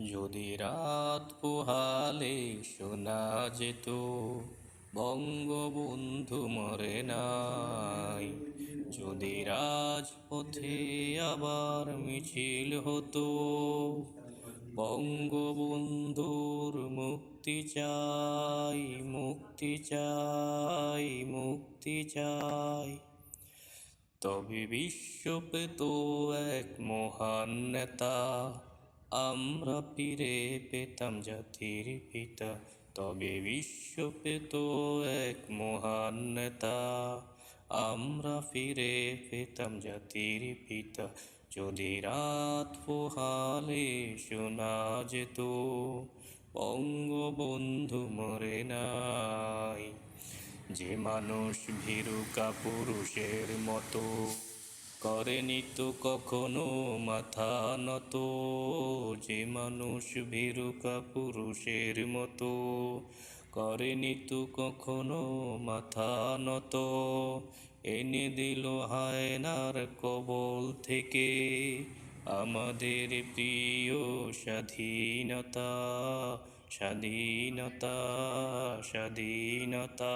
যদি রাত পোহালে শোনা যেত বঙ্গবন্ধু মরে নাই, যদি রাজপথে আবার মিছিল হতো, বঙ্গবন্ধুর মুক্তি চাই, মুক্তি চাই, মুক্তি চাই, তবে বিশ্ব পেত এক মহান নেতা, আমরা ফিরে পেতাম জাতির পিতা। তবে বিশ্ব পেত এক মহান নেতা, আমরা ফিরে পেতাম জাতির পিতা। যদি রাত পোহালে শোনা যেত বঙ্গবন্ধু মরে নাই, যে মানুষ ভীরু কাপুরুষের মতো করেনি তো কখনো মাথা নত, যে মানুষ ভীরু কাপুরুষের মতো করেনি তো কখনো মাথা নত, এনে দিল হায়নার কবল থেকে আমাদের প্রিয় স্বাধীনতা, স্বাধীনতা, স্বাধীনতা।